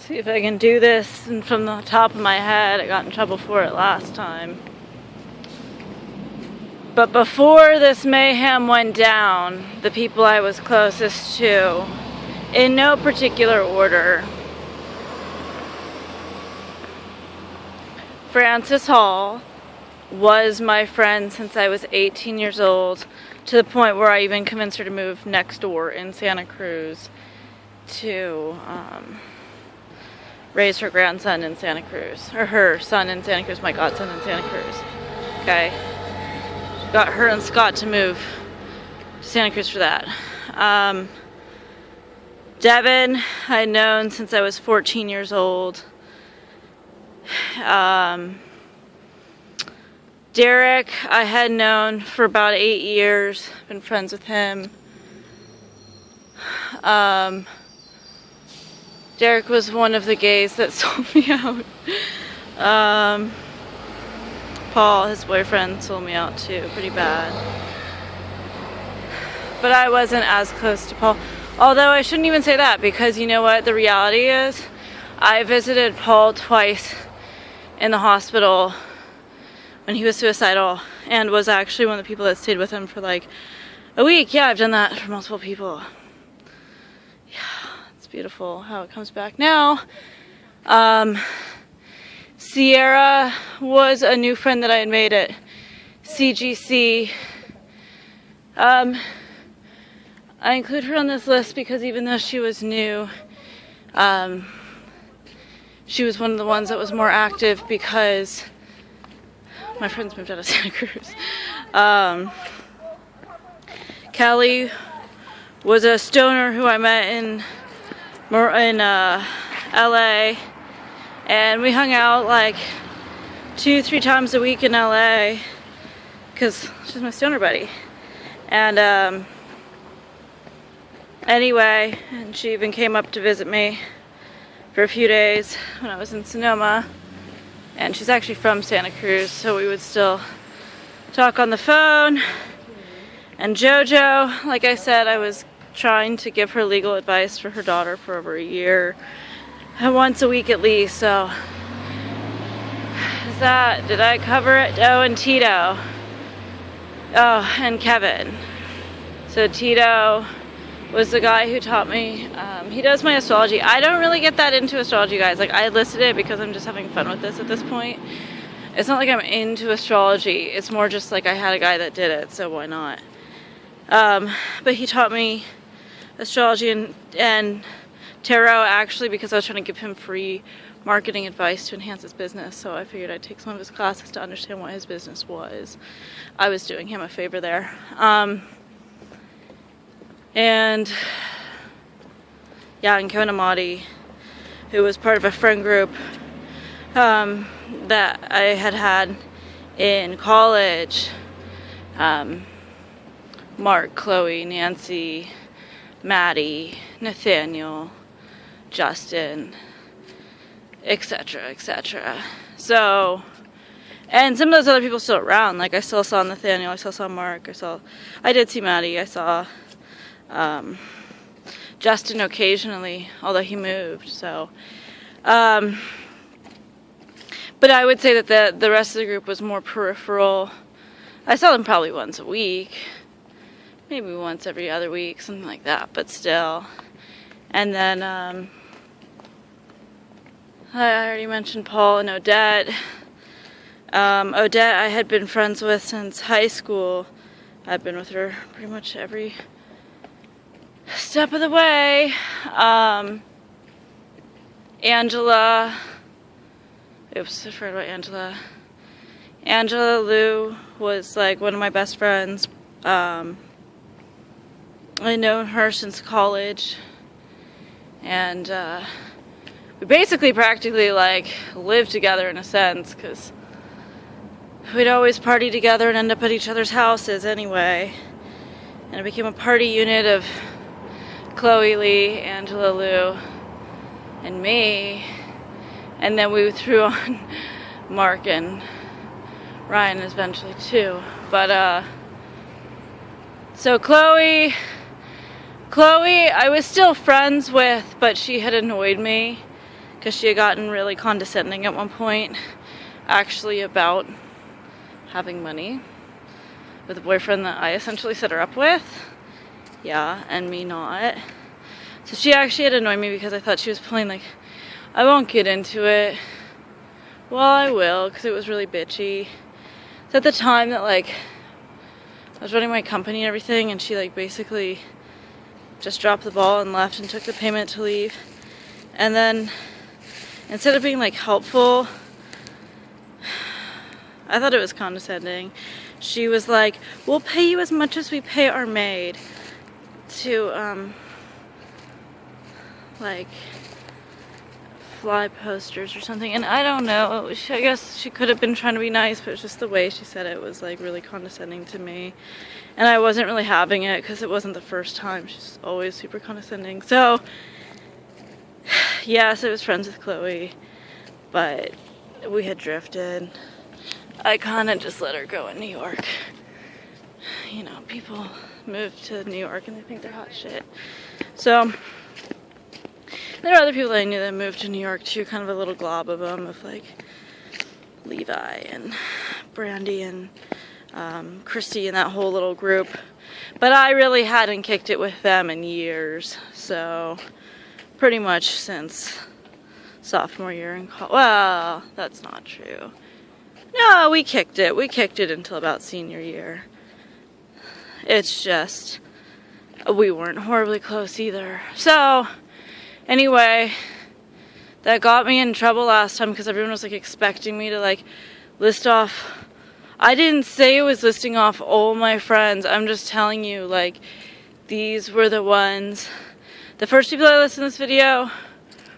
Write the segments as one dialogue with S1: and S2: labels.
S1: See if I can do this and from the top of my head. I got in trouble for it last time. But before this mayhem went down, the people I was closest to, in no particular order: Frances Hall was my friend since I was 18 years old, to the point where I even convinced her to move next door in Santa Cruz to raise her grandson in Santa Cruz, or her son in Santa Cruz, my godson in Santa Cruz. Okay, got her and Scott to move to Santa Cruz for that. Devin I'd known since I was 14 years old. Derek I had known for about 8 years, been friends with him. Derek was one of the gays that sold me out. Paul, his boyfriend, sold me out too, pretty bad. But I wasn't as close to Paul. Although I shouldn't even say that, because you know what the reality is? I visited Paul twice in the hospital when he was suicidal, and was actually one of the people that stayed with him for like a week. Yeah, I've done that for multiple people. Yeah, it's beautiful how it comes back now. Sierra was a new friend that I had made at CGC. I include her on this list because even though she was new, she was one of the ones that was more active because my friends moved out of Santa Cruz. Kelly was a stoner who I met in LA, and we hung out like 2-3 times a week in LA because she's my stoner buddy. And anyway, and she even came up to visit me for a few days when I was in Sonoma. And she's actually from Santa Cruz, so we would still talk on the phone. And JoJo, like I said, I was trying to give her legal advice for her daughter for over a year, once a week at least. So is that, did I cover it? Oh, and Tito. Oh, and Kevin. So Tito was the guy who taught me. He does my astrology. I don't really get that into astrology, guys. Like, I listed it because I'm just having fun with this at this point. It's not like I'm into astrology. It's more just like I had a guy that did it, so why not? But he taught me astrology and tarot, actually, because I was trying to give him free marketing advice to enhance his business. So I figured I'd take some of his classes to understand what his business was. I was doing him a favor there. And yeah, and Kevin Amati, who was part of a friend group that I had in college. Mark, Chloe, Nancy, Maddie, Nathaniel, Justin, etc., etc. So, and some of those other people still around. Like, I still saw Nathaniel, I still saw Mark, I did see Maddie, I saw Justin occasionally, although he moved. So, but I would say that the rest of the group was more peripheral. I saw them probably once a week, maybe once every other week, something like that, but still. And then I already mentioned Paul and Odette. Odette I had been friends with since high school. I've been with her pretty much every step of the way. Angela, oops, I forgot about Angela. Angela Lou was like one of my best friends. I've known her since college, and we basically practically like lived together in a sense, because we'd always party together and end up at each other's houses anyway. And it became a party unit of Chloe Lee, Angela Lou, and me. And then we threw on Mark and Ryan eventually too. But so Chloe I was still friends with, but she had annoyed me because she had gotten really condescending at one point, actually, about having money with a boyfriend that I essentially set her up with. Yeah, and me not. So she actually had annoyed me because I thought she was playing like, I won't get into it. Well, I will, because it was really bitchy. So at the time that like I was running my company and everything, and she like basically just dropped the ball and left and took the payment to leave. And then instead of being like helpful, I thought it was condescending. She was like, we'll pay you as much as we pay our maid to like fly posters or something. And I don't know, I guess she could have been trying to be nice, but it's just the way she said it was like really condescending to me, and I wasn't really having it because it wasn't the first time. She's always super condescending. So yes, I was friends with Chloe, but we had drifted. I kind of just let her go in New York. You know, people move to New York and they think they're hot shit. So there are other people that I knew that moved to New York too, kind of a little glob of them, of like Levi and Brandy and Christy and that whole little group. But I really hadn't kicked it with them in years, so pretty much since sophomore year in college. Well, that's not true. No, we kicked it. We kicked it until about senior year. It's just, we weren't horribly close either. So, anyway, that got me in trouble last time because everyone was like expecting me to like list off. I didn't say it was listing off all my friends. I'm just telling you, like, these were the ones. The first people I listed in this video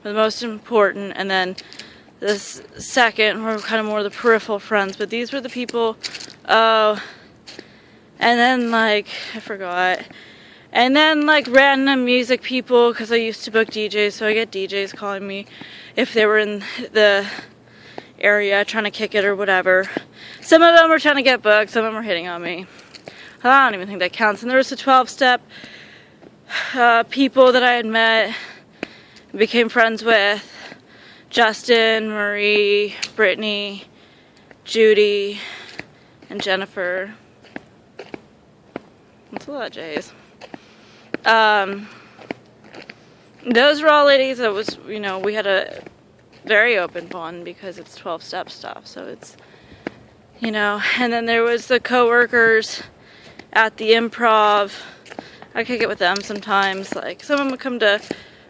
S1: were the most important, and then this second were kind of more the peripheral friends, but these were the people. Oh, and then like I forgot, and then like random music people, because I used to book DJs, so I get DJs calling me if they were in the area trying to kick it or whatever. Some of them were trying to get booked, some of them were hitting on me. I don't even think that counts. And there was the 12-step people that I had met and became friends with. Justin, Marie, Brittany, Judy, and Jennifer. That's a lot of J's. Those were all ladies that was, you know, we had a very open bond because it's 12-step stuff, so it's, you know. And then there was the co-workers at the Improv. I kick it with them sometimes. Like, some of them would come to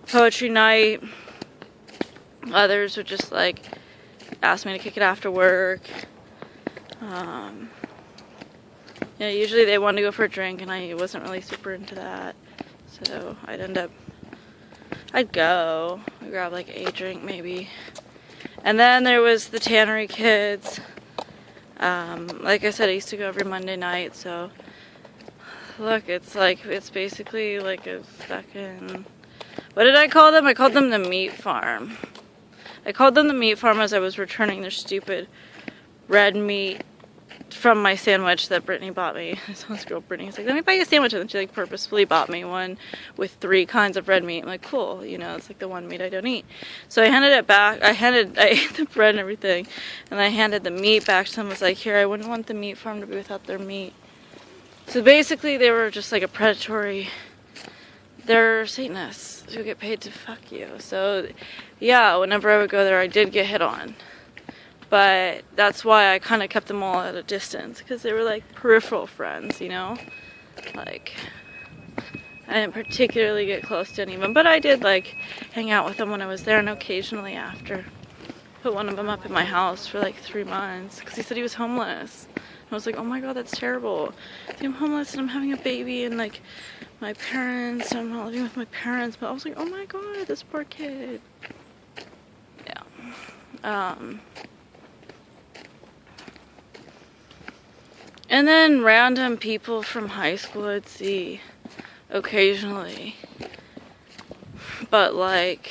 S1: poetry night. Others would just like ask me to kick it after work. Yeah, usually they wanted to go for a drink, and I wasn't really super into that. So I'd go. I'd grab like a drink maybe. And then there was the Tannery kids. Like I said, I used to go every Monday night. So look, it's basically like a fucking, what did I call them? I called them the meat farm. I called them the meat farm as I was returning their stupid red meat from my sandwich that Brittany bought me. This girl, Brittany, was like, let me buy you a sandwich. And then she like purposefully bought me one with 3 kinds of red meat. I'm like, cool, you know, it's like the one meat I don't eat. So I handed it back. I ate the bread and everything, and I handed the meat back to them. I was like, here, I wouldn't want the meat farm to be without their meat. So basically they were just like a predatory, they're Satanists who get paid to fuck you. So yeah, whenever I would go there, I did get hit on. But that's why I kind of kept them all at a distance, because they were like peripheral friends, you know? Like, I didn't particularly get close to any of them, but I did like hang out with them when I was there, and occasionally after. Put one of them up in my house for like 3 months because he said he was homeless. I was like, oh my god, that's terrible. I'm homeless and I'm having a baby, and like my parents, I'm not living with my parents, but I was like, oh my god, this poor kid. Yeah. And then random people from high school I'd see occasionally. But like,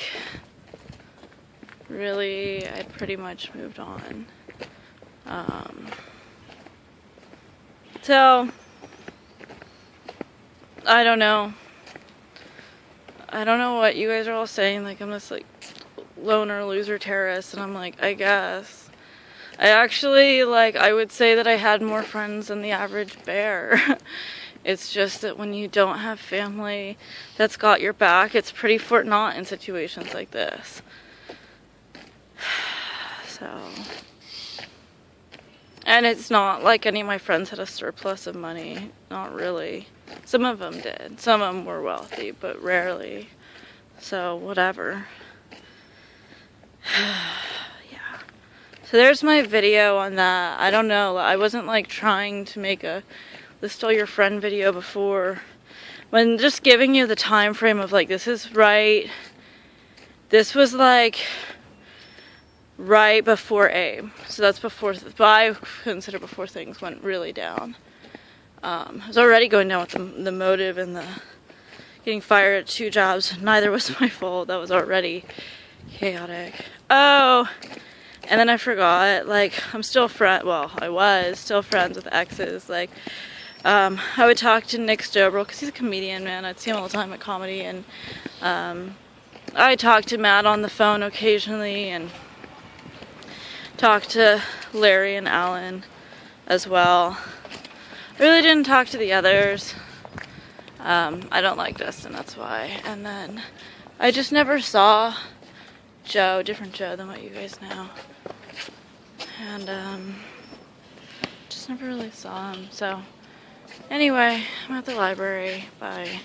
S1: really, I pretty much moved on. So, I don't know. I don't know what you guys are all saying. Like, I'm just like loner loser terrorist, and I'm like, I guess. I actually, like, I would say that I had more friends than the average bear. It's just that when you don't have family that's got your back, it's pretty Fort Knott in situations like this. So, and it's not like any of my friends had a surplus of money. Not really. Some of them did. Some of them were wealthy, but rarely. So, whatever. Yeah. So there's my video on that. I don't know. I wasn't like trying to make a List All Your Friend video before. When just giving you the time frame of like, this is right. This was like right before AIM. So that's before, I consider before things went really down. I was already going down with the motive and the getting fired at 2 jobs. Neither was my fault. That was already chaotic. Oh, and then I forgot, like, I'm still I was still friends with exes. Like, I would talk to Nick Stobrel, because he's a comedian, man. I'd see him all the time at comedy, and I talked to Matt on the phone occasionally, and talked to Larry and Alan as well. I really didn't talk to the others. I don't like Dustin, that's why. And then I just never saw Joe, different Joe than what you guys know. And just never really saw him. So anyway, I'm at the library. Bye.